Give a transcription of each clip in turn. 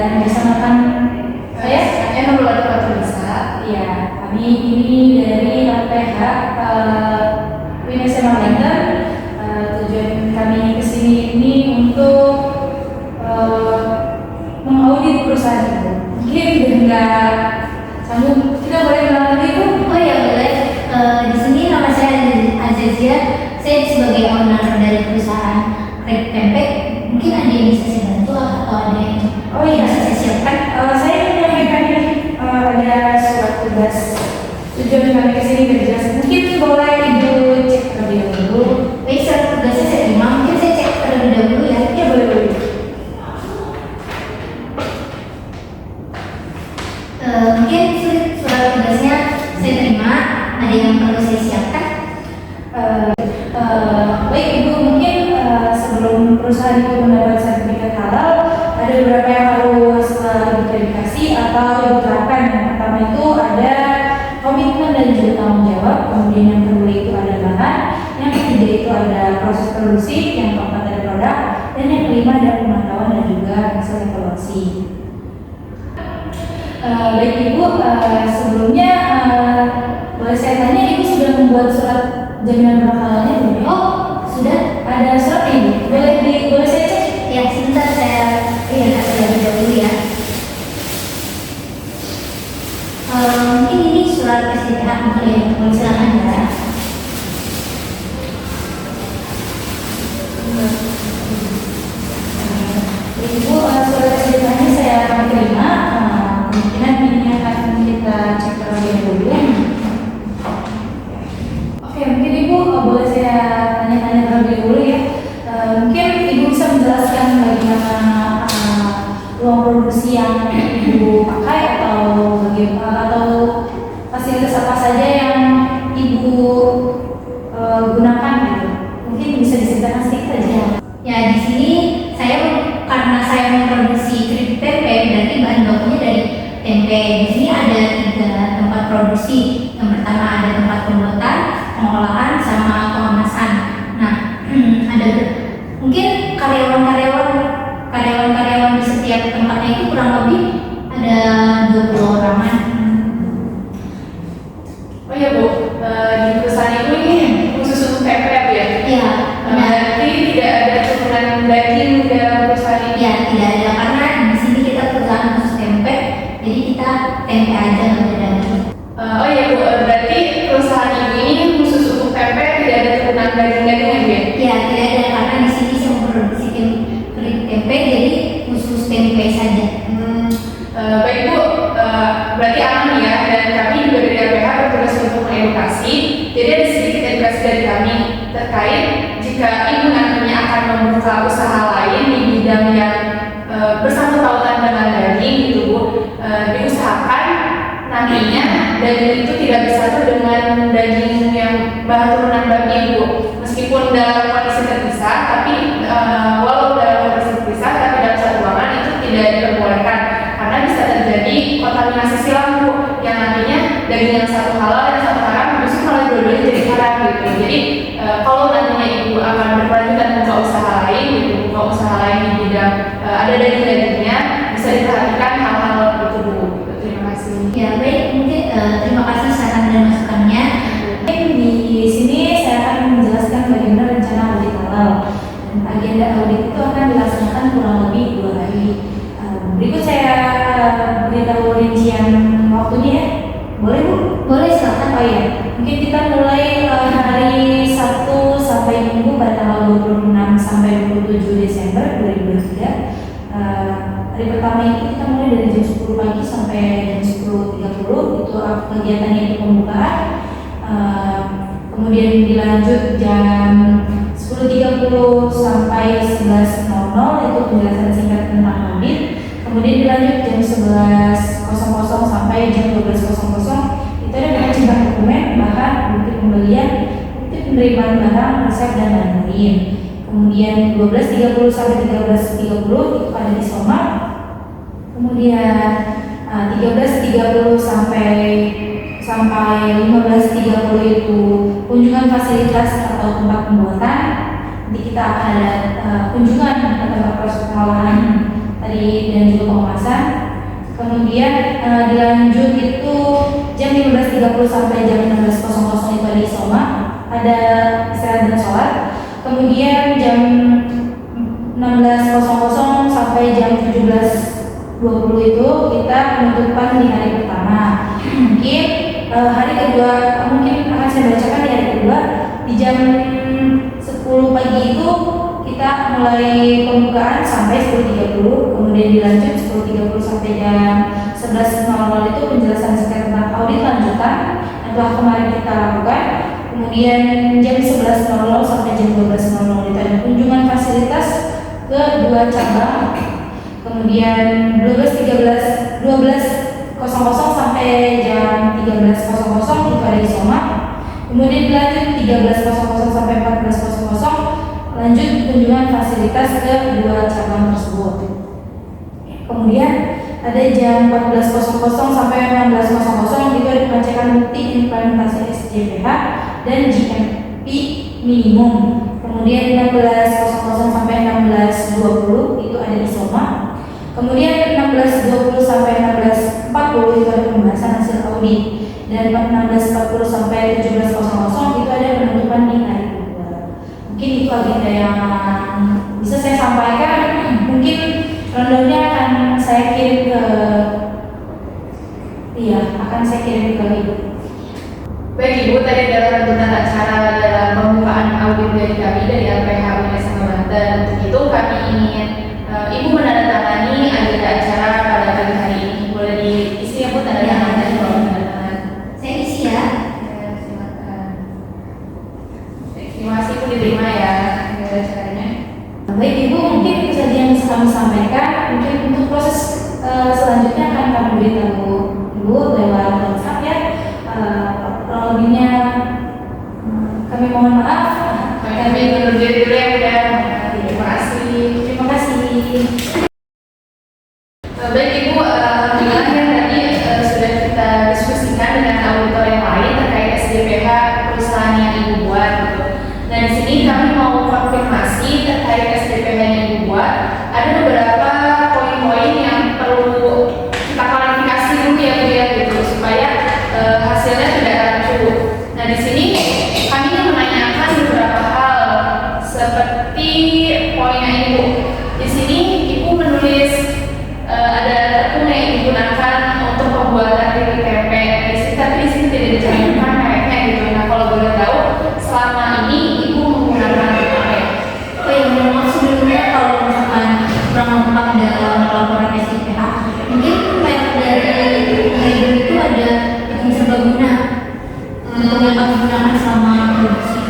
dan bisa makan saya Laboratorium bisa. ya. Kami ini dari LPH Winesa Marketer. Tujuan kami kesini ini untuk mengaudit perusahaan itu. Mungkin nggak sanggup, kita boleh kenalan dulu Bu? Oh ya boleh. Di sini nama saya Azazia. Saya sebagai owner dari perusahaan Krep Tempe. Mungkin ada yang bisa saya bantu atau ada yang bisa saya siapkan? Saya menyampaikan ada surat tugas. Tujuan kami kesini berjelas. Mungkin boleh Ibu cek terlebih dahulu. Baik, surat tugasnya saya terima. Mungkin saya cek terlebih dahulu ya. Ya boleh. Mungkin surat tugasnya saya terima. Ada yang perlu saya siapkan? Baik Ibu, mungkin sebelum perusahaan itu mendapat sertifikat halal, ada beberapa yang harus diverifikasi atau Ibu terapkan. Yang pertama itu ada komitmen dan juga tanggung jawab. Kemudian yang kedua itu ada bahan. Yang ketiga itu ada proses produksi. Yang keempat ada produk. Dan yang kelima ada pemantauan dan juga hasil evaluasi. Baik Ibu, sebelumnya boleh saya tanya, Ibu sudah membuat surat jaminan berhalalnya belum ya? Oh, sudah. Ada surat Ibu? Boleh saya cek? Ya, sebentar saya lihat terlebih dahulu ya. Mungkin ini surat SDPH mungkin ya, silakan ya. Ibu, surat SDPH-nya saya akan terima. Kemungkinan ini akan kita cek terlebih dahulu. Oke, mungkin Ibu boleh saya tanya-tanya terlebih dahulu ya. Mungkin Ibu bisa menjelaskan bagaimana ruang produksi yang Ibu pakai atau fasilitas apa saja yang Ibu gunakan gitu. Mungkin bisa diceritakan sedikit aja. Ya, di sini karena saya memproduksi keripik tempe, berarti bahan bakunya dari tempe. Di sini ada 3 tempat produksi. Yang pertama ada tempat pembuatan, pengolahan, sama pengemasan. Nah, ada mungkin karyawan di setiap tempatnya itu kurang lebih ada 20 orangan. Oh iya Bu, di perusahaan Ibu ini khusus untuk tempe ya Bu ya? Iya, Berarti tidak ada turunan daging dalam perusahaan ini? ya tidak ada, karena di sini kita perusahaan khusus tempe, jadi kita tempe aja nggak ada daging. Oh iya Bu, berarti perusahaan Ibu ini khusus untuk tempe, tidak ada turunan daging-dagingnya Bu ya? Ya tidak ada, karena di sini saya memproduksi keripik tempe, jadi khusus tempe saja. Baik Bu, berarti aman ya, dan kami juga dari LPH bertugas untuk mengedukasi. Jadi ada sedikit edukasi dari kami terkait jika Ibu nantinya akan membuka usaha lain di bidang yang bersangkut pautan dengan daging gitu Bu, diusahakan nantinya daging itu tidak bersatu dengan daging yang bahan turunan babi Bu. Meskipun dalam kondisi terpisah, tapi walau dalam kondisi terpisah, tapi dalam satu ruangan itu tidak diperbolehkan karena bisa terjadi kontaminasi silang Bu, yang nantinya daging yang satu halal dan satu haram justru malah dua-duanya jadi haram gitu. Jadi kalau nantinya Ibu akan berkelanjutan buka usaha lain gitu, buka usaha lain di bidang ada daging-dagingnya, bisa diperhatikan hal-hal itu Bu. Terima kasih. Ya baik, mungkin terima kasih saran dan masukannya. Mungkin di sini saya akan menjelaskan bagaimana rencana audit halal. Dan agenda audit itu akan dilaksanakan kurang lebih 2 hari. Berikut saya beritahu rincian waktunya ya. Boleh Bu? Boleh, silakan. Oh iya, mungkin kita mulai hari Sabtu sampai Minggu pada tanggal 26 sampai 27 Desember 2023. Hari pertama itu kita mulai dari jam 10 pagi sampai jam 10.30, itu kegiatannya itu pembukaan. Kemudian dilanjut jam 10.30 sampai 11.00 itu penjelasan singkat tentang audit. Kemudian dilanjut jam 11.00 sampai jam 12.00 itu ada pengecekan dokumen, bahan, bukti pembelian, bukti penerimaan barang, resep dan lain-lain. Kemudian 12.30 sampai 13.30 itu ada disoma. Kemudian 13.30 sampai 15.30 itu kunjungan fasilitas atau tempat pembuatan. Nanti kita akan ada kunjungan ke tempat proses pengolahan. Tadi tadi dan juga pengemasan. Kemudian dilanjut itu jam 15.30 sampai jam 16.00 itu ada isoma, ada istirahat dan sholat. Kemudian jam 16.00 sampai jam 17.20 itu kita penutupan di hari pertama. Mungkin hari kedua mungkin akan saya bacakan di hari kedua di jam 10 pagi itu kita mulai pembukaan sampai 10.30, kemudian dilanjut 10.30 sampai jam 11.00 itu penjelasan singkat tentang audit lanjutan yang telah kemarin kita lakukan. Kemudian jam 11.00 sampai jam 12.00 itu ada kunjungan fasilitas ke 2 cabang. Kemudian 12.00 sampai jam 13.00 itu ada isoma. Kemudian dilanjut 13.00 sampai 14.00 lanjut kunjungan fasilitas ke 2 cabang tersebut. Kemudian ada jam 14.00 sampai 16.00 itu ada pengecekan bukti implementasi SJPH dan GMP minimum. Kemudian 16.00 sampai 16.20 itu ada isoma. Kemudian 16.20 sampai 16.40 itu ada pembahasan hasil audit, dan 16.40 sampai 17.00 itu ada penutupan di hari kedua. Mungkin itu agenda yang bisa saya sampaikan. Mungkin rundownnya akan saya kirim ke Ibu. Baik Ibu, tadi adalah runtutan acara dalam pembukaan audit dari kami dari LPH Universitas Banten. Untuk itu kami ingin Ibu menandatangani agenda acara pada pagi hari ini. Boleh diisi ya Bu tanda tangan dan penandatangan. Saya isi ya. Silakan. Terima kasih Bu, diterima ya agenda acaranya. Baik Ibu, mungkin itu saja yang bisa kami sampaikan. Mungkin untuk proses selanjutnya akan kami beritahu Ibu lewat WhatsApp ya. Kurang lebihnya kami mohon maaf. Kami undur diri dulu ya Bu ya. Terima kasih. Terima kasih. Baik Ibu, alhamdulillah yang tadi sudah kita diskusikan dengan auditor yang lain terkait SJPH perusahaan yang Ibu buat gitu. Nah di sini kami mau konfirmasi terkait SJPH yang Ibu buat. Ada beberapa poin-poin yang perlu kita klarifikasi dulu ya Bu ya gitu supaya hasilnya tidak rancu. Nah di sini kami ingin menanyakan beberapa hal seperti poinnya Ibu. Di sini Ibu menulis ada tepung yang digunakan untuk pembuatan titik tempe. Tapi di sini tidak dicantumkan mereknya gitu. Nah kalau boleh tahu selama ini Ibu menggunakan tepung ya? Oh ya, memang sebelumnya kalau misalkan kurang lengkap dalam laporan SJPH, mungkin merek dari Hydro itu ada tepung serbaguna untuk yang kami gunakan selama produksi.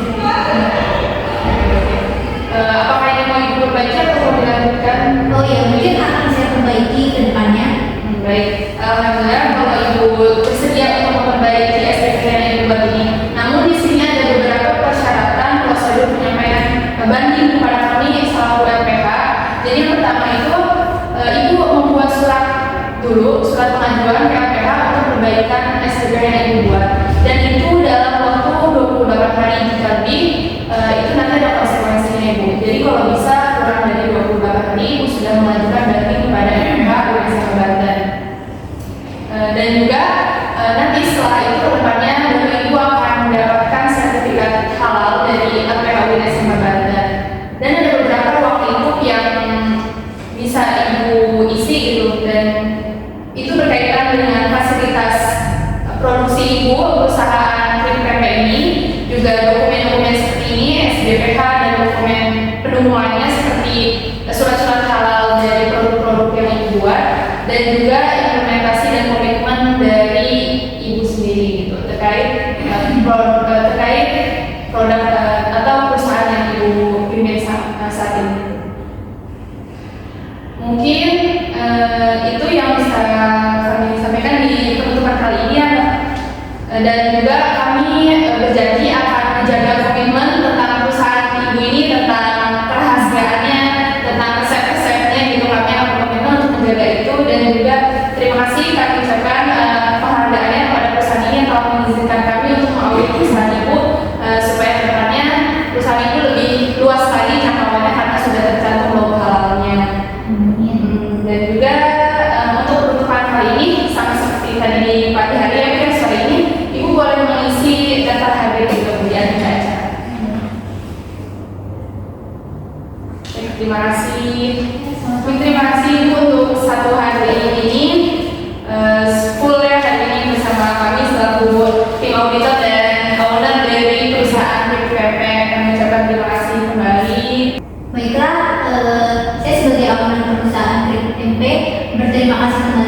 Apakah ini mau Ibu perbaiki atau mau dilanjutkan? Oh ya, mungkin akan saya perbaiki ke depannya. Baik, alhamdulillah kalau Ibu bersedia untuk memperbaiki SPP yang Ibu buat ini. Namun di sini ada beberapa persyaratan prosedur penyampaian banding kepada kami selaku LPH. Jadi yang pertama itu Ibu membuat surat pengajuan ke LPH untuk perbaikan SPP yang Ibu buat. Dan itu dalam waktu 28 hari jika lebih, itu nanti ada konsekuensinya Ibu. Jadi kalau bisa kurang dari 28 hari Ibu sudah mengajukan banding kepada LPH Universitas Banten. Dan juga nanti setelah itu kedepannya Ibu akan mendapatkan sertifikat halal dari LPH Universitas Banten. Dan ada beberapa waktu itu yang bisa Ibu isi gitu, dan itu berkaitan dengan fasilitas produksi Ibu perusahaan Krip PP ini, juga dokumen-dokumen seperti ini SJPH dan dokumen pendukung lainnya seperti surat-surat halal dari produk-produk yang Ibu buat, dan juga implementasi dan komitmen dari Ibu sendiri gitu terkait produk atau perusahaan yang Ibu pimpin saat ini. Mungkin itu yang bisa kami sampaikan di penutupan kali ini ya Mbak. Dan juga kami berjanji akan menjaga komitmen tentang perusahaan Ibu ini, tentang kerahasiaannya, tentang resep-resepnya gitu. Kami akan berkomitmen untuk menjaga itu, dan juga terima kasih kami ucapkan penghargaannya kepada perusahaan ini yang telah mengizinkan kami untuk mengaudit perusahaan Ibu supaya kedepannya perusahaan Ibu lebih luas lagi jangkauannya karena sudah tercantum logo halalnya. Dan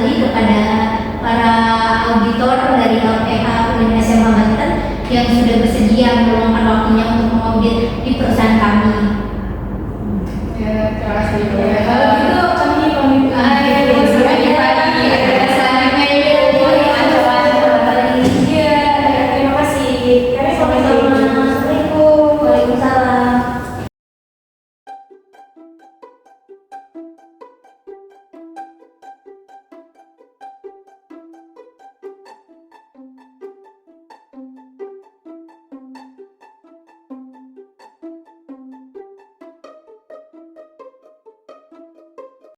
sekali kepada para auditor dari LPH UIN SMA Banten yang sudah bersedia meluangkan waktunya untuk mengaudit di perusahaan kami. Ya, terima kasih Ibu. Kalau gitu kami pamit. Sampai jumpa lagi. Selanjutnya Ibu. Iya, terima kasih. Kami sama-sama